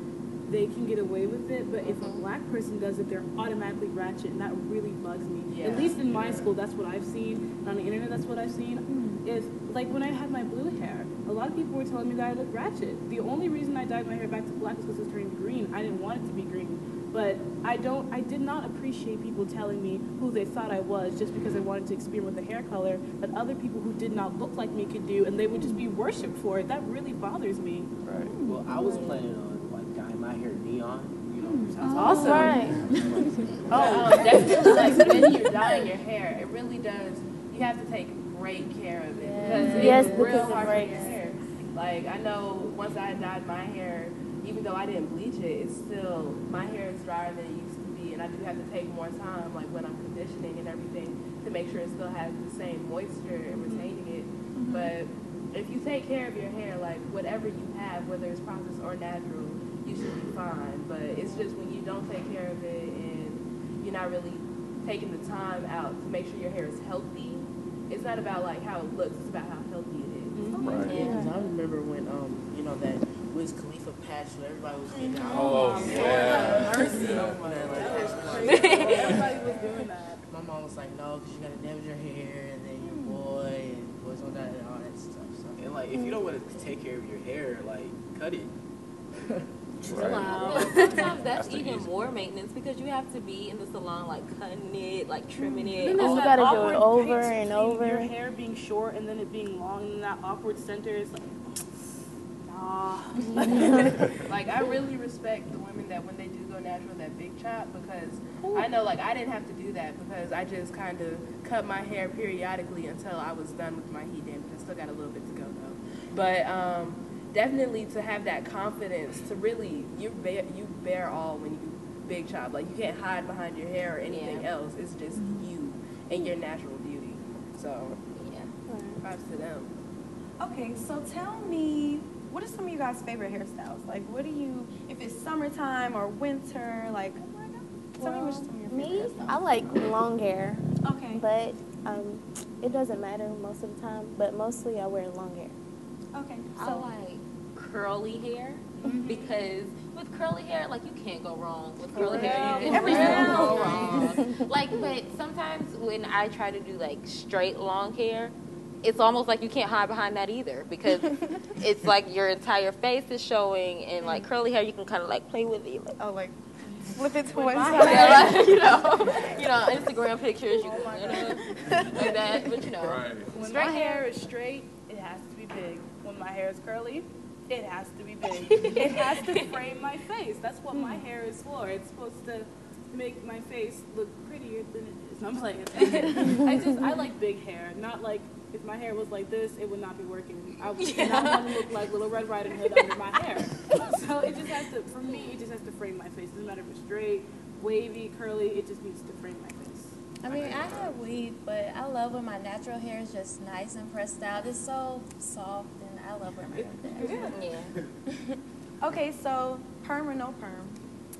they can get away with it, but if a black person does it, they're automatically ratchet, and that really bugs me. Yeah. At least in my school, that's what I've seen, and on the internet, that's what I've seen. Is like when I had my blue hair, a lot of people were telling me that I looked ratchet. The only reason I dyed my hair back to black was because it was turning green. I didn't want it to be green, but I did not appreciate people telling me who they thought I was just because I wanted to experiment with a hair color that other people who did not look like me could do, and they would just be worshipped for it. That really bothers me. Right. Well, I was planning on dyeing my hair neon, you know. Sounds awesome. Right. Definitely, like when you're dyeing your hair, it really does. You have to take great care of it because it's real hard for your hair. Like I know once I dyed my hair, even though I didn't bleach it, it's still my hair is drier than it used to be, and I do have to take more time, like when I'm conditioning and everything, to make sure it still has the same moisture and retaining it. But if you take care of your hair, like whatever you have, whether it's processed or natural, you should be fine. But it's just when you don't take care of it and you're not really taking the time out to make sure your hair is healthy, it's not about like how it looks, it's about how healthy it is. Right. Yeah, because I remember when you know that Wiz Khalifa patch that everybody was getting out. Oh, yeah. Mercy. Everybody was doing that. My mom was like, no, because you gotta damage your hair and then your boy and boys on that and all that stuff. So. And like, if you don't want to take care of your hair, like, cut it. Wow. Sometimes that's even more maintenance because you have to be in the salon like cutting it, like trimming it. And then you there's gotta that do it awkward over pace and between over. Your hair being short and then it being long, and that awkward center is like, nah. Like I really respect the women that when they do go natural, that big chop, because I know like I didn't have to do that because I just kind of cut my hair periodically until I was done with my heat damage. I still got a little bit to go though, but definitely to have that confidence to really you bear all when you do big chop. Like you can't hide behind your hair or anything else. It's just you and your natural beauty. So props to them. Okay, so tell me, what are some of you guys' favorite hairstyles? Like, what do you, if it's summertime or winter, like, tell me which some of your favorite hairstyles. I like long hair. Okay. But it doesn't matter most of the time, but mostly I wear long hair. Okay. I like curly hair because with curly hair, like you can't go wrong with curly hair. You can't go wrong. Like, but sometimes when I try to do like straight long hair, it's almost like you can't hide behind that either because it's like your entire face is showing, and like curly hair, you can kind of like play with it. Like, like flip it to one side. Like, you know, Instagram pictures, you know, like that. But you know, When my hair is straight, it has to be big. When my hair is curly, it has to be big. It has to frame my face. That's what my hair is for. It's supposed to make my face look prettier than it is. I'm playing. I like big hair. Not like if my hair was like this, it would not be working. I would not want to look like Little Red Riding Hood under my hair. So it just has to, for me, it just has to frame my face. It doesn't matter if it's straight, wavy, curly. It just needs to frame my face. I mean, I have weave, but I love when my natural hair is just nice and pressed out. It's so soft, and I love wearing my hair like that. Yeah. Okay, so perm or no perm?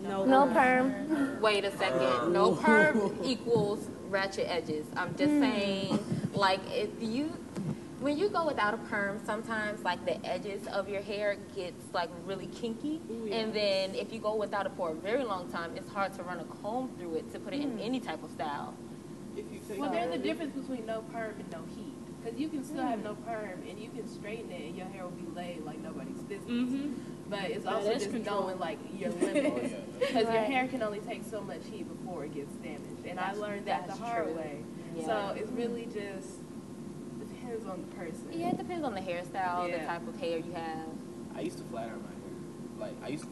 No perm. Wait a second. No perm equals ratchet edges. I'm just saying, like, when you go without a perm, sometimes like the edges of your hair gets like really kinky. And then if you go without it for a very long time, it's hard to run a comb through it to put it in any type of style. Well, there's a difference between no perm and no heat. Because you can still have no perm and you can straighten it and your hair will be laid like nobody's business. But it's also just knowing like your limits. Because your hair can only take so much heat before it gets damaged. And I learned that the hard way. Yeah. So it's really just depends on the person. Yeah, it depends on the hairstyle, the type of hair you have. I used to flat iron my hair. Like, I used to,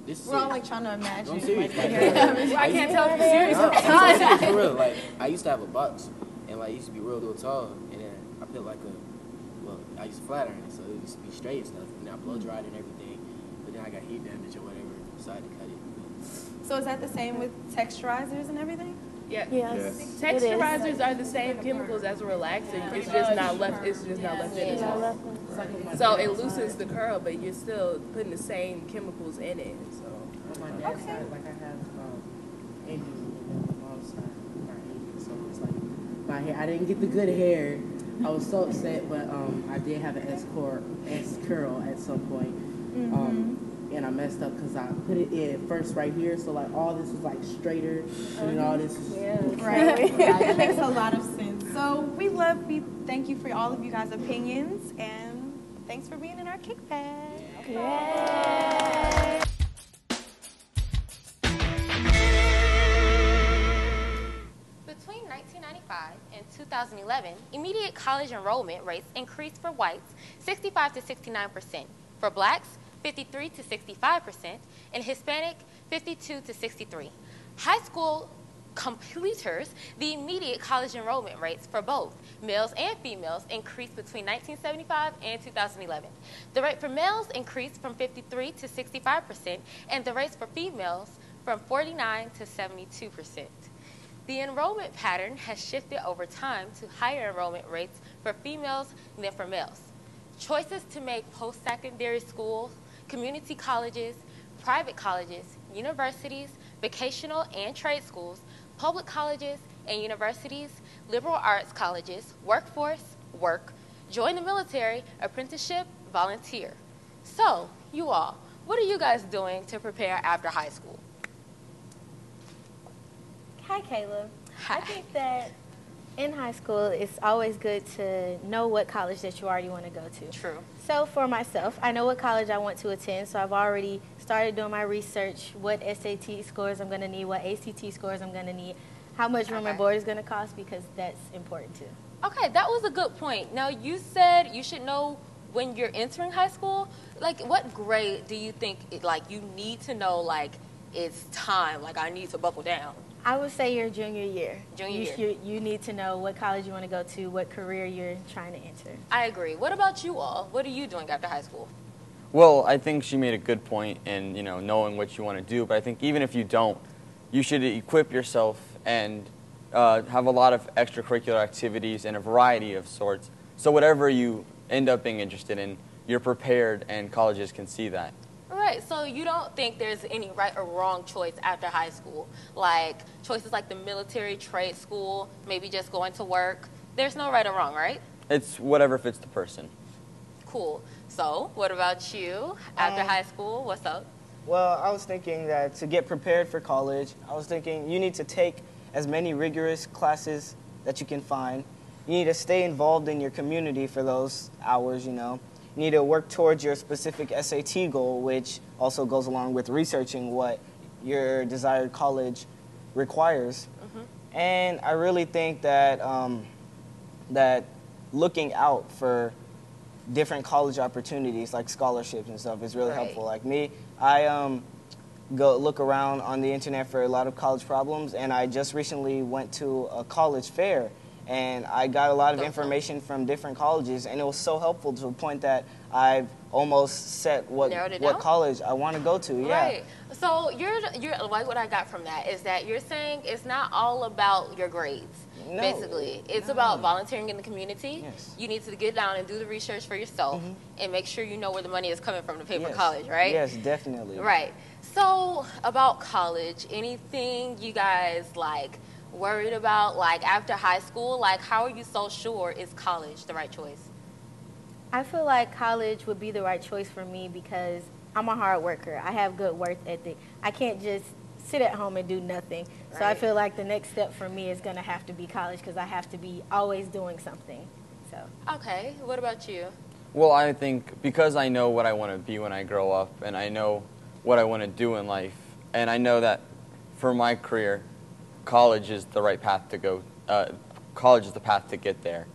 this is We're all like trying to imagine. I'm serious. Like, I can't tell if you're serious or I'm serious for real. Like, I used to have a box, and like, it used to be real tall, and then I put like I used to flat iron it, so it used to be straight and stuff, and I blow dried and everything, but then I got heat damage or whatever, so I had to cut it. So is that the same with texturizers and everything? Yeah. Yes. Texturizers are the same chemicals as a relaxant. It's just not left. It's just not left in it. So it loosens the curl, but you're still putting the same chemicals in it. So on my dad's side, like I have Asian, and my mom's side are Asian, so it's like my hair. I didn't get the good hair. I was so upset, but I did have an S curl at some point. And I messed up because I put it in first right here, so like all this was like straighter, and then all this was right. That makes a lot of sense. So we thank you for all of you guys' opinions, and thanks for being in our kickback. Yay. Between 1995 and 2011, immediate college enrollment rates increased for whites 65 to 69%, for blacks 53 to 65%, and Hispanic 52 to 63. High school completers, the immediate college enrollment rates for both males and females increased between 1975 and 2011. The rate for males increased from 53 to 65%, and the rates for females from 49 to 72%. The enrollment pattern has shifted over time to higher enrollment rates for females than for males. Choices to make post-secondary schools, community colleges, private colleges, universities, vocational and trade schools, public colleges and universities, liberal arts colleges, workforce, work, join the military, apprenticeship, volunteer. So, you all, what are you guys doing to prepare after high school? Hi, Caleb. Hi. I think that in high school, it's always good to know what college that you already want to go to. True. So for myself, I know what college I want to attend, so I've already started doing my research, what SAT scores I'm going to need, what ACT scores I'm going to need, how much room and board is going to cost, because that's important too. Okay, that was a good point. Now, you said you should know when you're entering high school. Like, what grade do you think, like, you need to know, like, it's time, like, I need to buckle down? I would say your junior year. You need to know what college you want to go to, what career you're trying to enter. I agree. What about you all? What are you doing after high school? Well, I think she made a good point in, knowing what you want to do. But I think even if you don't, you should equip yourself and have a lot of extracurricular activities and a variety of sorts. So whatever you end up being interested in, you're prepared, and colleges can see that. Right, so you don't think there's any right or wrong choice after high school? Like choices like the military, trade school, maybe just going to work. There's no right or wrong, right? It's whatever fits the person. Cool. So, what about you after high school? What's up? Well, I was thinking that to get prepared for college, I was thinking you need to take as many rigorous classes that you can find. You need to stay involved in your community for those hours, You need to work towards your specific SAT goal, which also goes along with researching what your desired college requires. And I really think that that looking out for different college opportunities like scholarships and stuff is really helpful. Like me, I go look around on the internet for a lot of college problems, and I just recently went to a college fair, and I got a lot of information from different colleges, and it was so helpful to the point that I've almost set what college I want to go to. Yeah. Right. So you're like, what I got from that is that you're saying it's not all about your grades. No, basically, it's about volunteering in the community. Yes. You need to get down and do the research for yourself and make sure you know where the money is coming from to pay for college, right? Yes, definitely. Right. So about college, anything you guys like worried about, like after high school? Like, how are you so sure is college the right choice? I feel like college would be the right choice for me because I'm a hard worker. I have good work ethic. I can't just sit at home and do nothing. So I feel like the next step for me is going to have to be college because I have to be always doing something. So. Okay. What about you? Well, I think because I know what I want to be when I grow up, and I know what I want to do in life, and I know that for my career, college is the right path to go. College is the path to get there.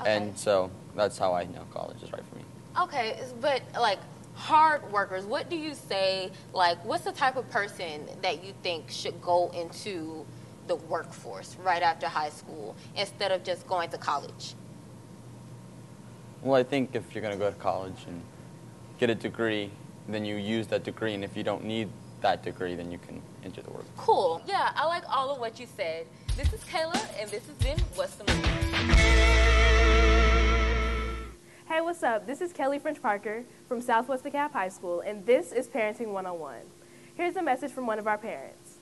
Okay. And so that's how I know college is right for me. Okay, but like hard workers, what do you say, like what's the type of person that you think should go into the workforce right after high school instead of just going to college? Well, I think if you're going to go to college and get a degree, then you use that degree, and if you don't need that degree, then you can into the world. Cool. Yeah, I like all of what you said. This is Kayla, and this has been What's the Move? Hey, what's up? This is Kelly French Parker from Southwest DeKalb High School, and this is Parenting 101. Here's a message from one of our parents.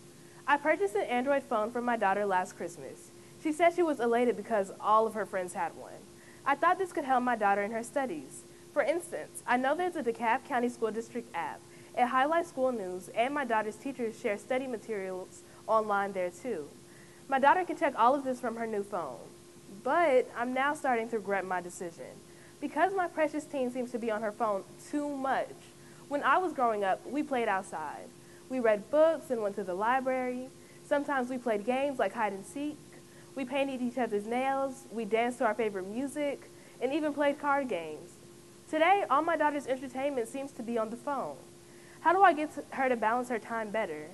I purchased an Android phone for my daughter last Christmas. She said she was elated because all of her friends had one. I thought this could help my daughter in her studies. For instance, I know there's a DeKalb County School District app. It highlights school news, and my daughter's teachers share study materials online there too. My daughter can check all of this from her new phone. But I'm now starting to regret my decision. Because my precious teen seems to be on her phone too much. When I was growing up, we played outside. We read books and went to the library. Sometimes we played games like hide and seek. We painted each other's nails. We danced to our favorite music, and even played card games. Today, all my daughter's entertainment seems to be on the phone. How do I get her to balance her time better?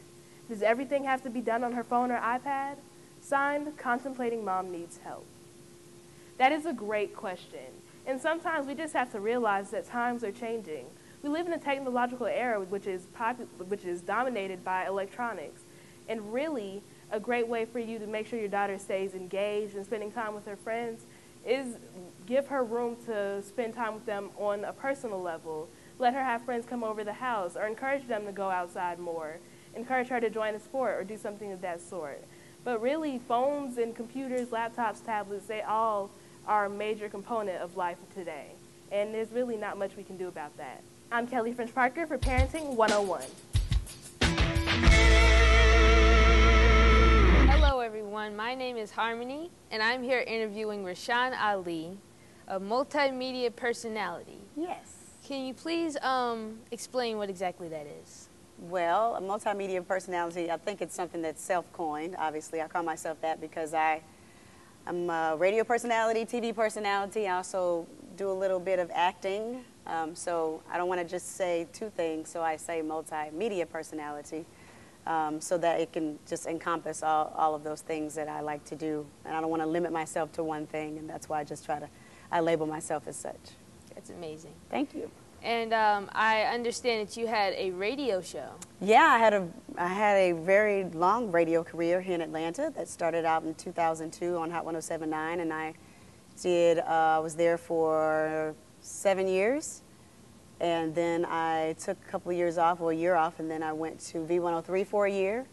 Does everything have to be done on her phone or iPad? Signed, Contemplating Mom Needs Help. That is a great question. And sometimes we just have to realize that times are changing. We live in a technological era which is dominated by electronics. And really, a great way for you to make sure your daughter stays engaged and spending time with her friends is give her room to spend time with them on a personal level. Let her have friends come over the house, or encourage them to go outside more. Encourage her to join a sport or do something of that sort. But really, phones and computers, laptops, tablets, they all are a major component of life today. And there's really not much we can do about that. I'm Kelly French Parker for Parenting 101. Hello everyone, my name is Harmony, and I'm here interviewing Rashawn Ali, a multimedia personality. Yes. Can you please explain what exactly that is? Well, a multimedia personality, I think it's something that's self-coined. Obviously, I call myself that because I'm a radio personality, TV personality. I also do a little bit of acting. So I don't want to just say two things, so I say multimedia personality. So that it can just encompass all of those things that I like to do. And I don't want to limit myself to one thing, and that's why I label myself as such. That's amazing. Thank you. And I understand that you had a radio show. Yeah, I had a very long radio career here in Atlanta that started out in 2002 on Hot 107.9, and I was there for 7 years. And then I took a couple of years off, or a year off, and then I went to V103 for a year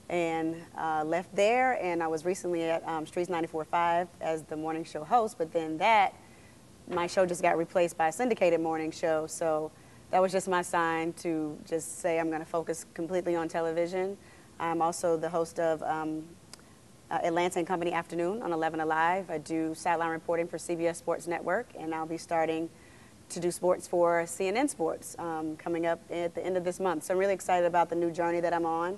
and left there. And I was recently at Streets 94.5 as the morning show host, but then my show just got replaced by a syndicated morning show. So that was just my sign to just say I'm going to focus completely on television. I'm also the host of Atlanta and Company Afternoon on 11 Alive. I do sideline reporting for CBS Sports Network, and I'll be starting to do sports for CNN Sports coming up at the end of this month. So I'm really excited about the new journey that I'm on.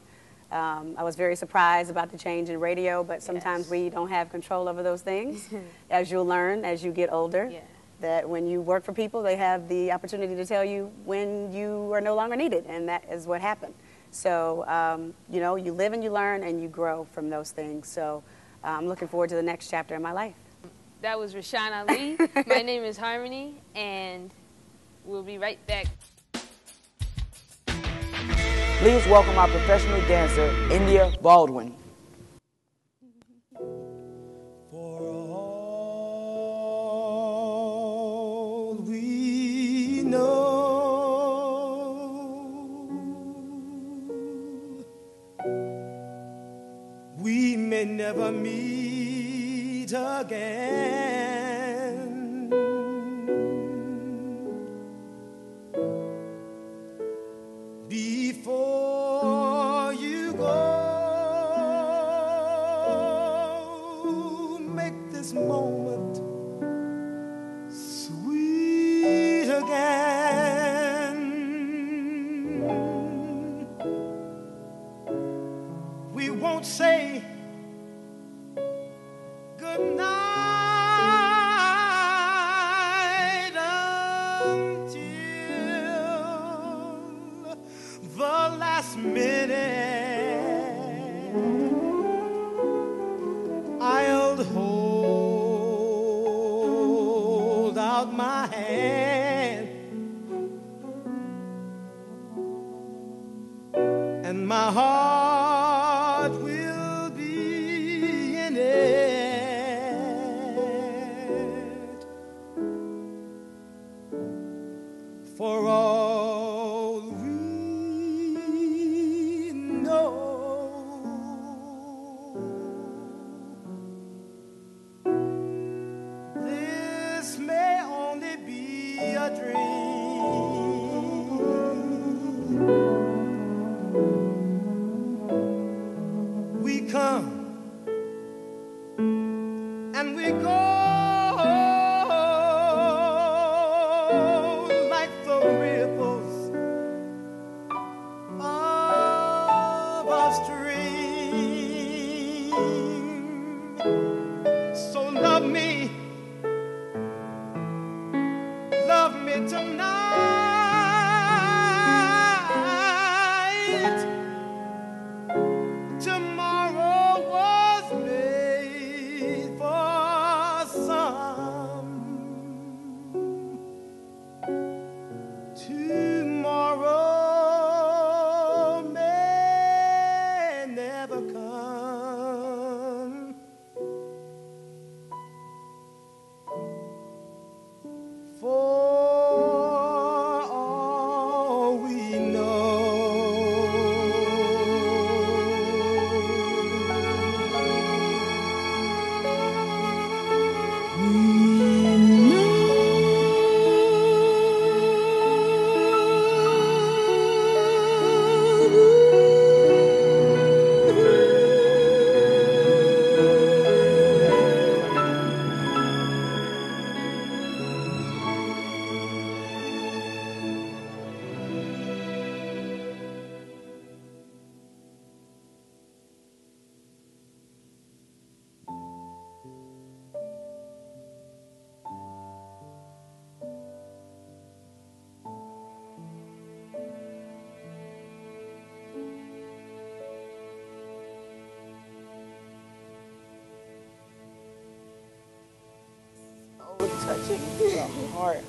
I was very surprised about the change in radio, but sometimes we don't have control over those things. As you'll learn as you get older, that when you work for people, they have the opportunity to tell you when you are no longer needed, and that is what happened. So, you know, you live and you learn and you grow from those things. So I'm looking forward to the next chapter in my life. That was Rashawn Ali. My name is Harmony, and we'll be right back. Please welcome our professional dancer, India Baldwin. We know we may never meet again. Before you go, make this moment sweet again. We won't say good night until the last minute. I'll hold out my hand, and my heart a dream. We come and we go like the ripples of a stream. So love me tonight. Tomorrow was made for some. Tomorrow may never come. For all we touching the heart.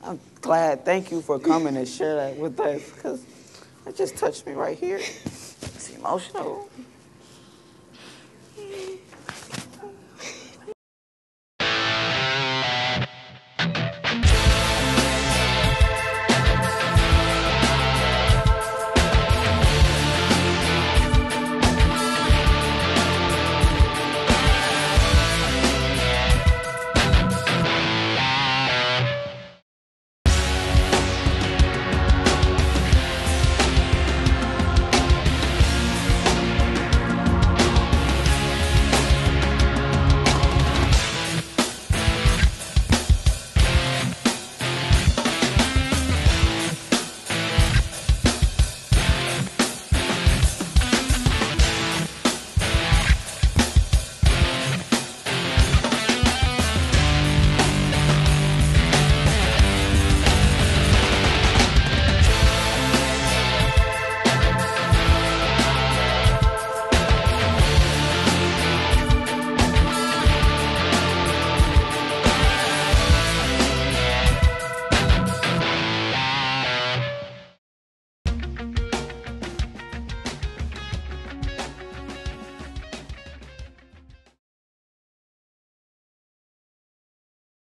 I'm glad. Thank you for coming and share that with us, because it just touched me right here. It's emotional.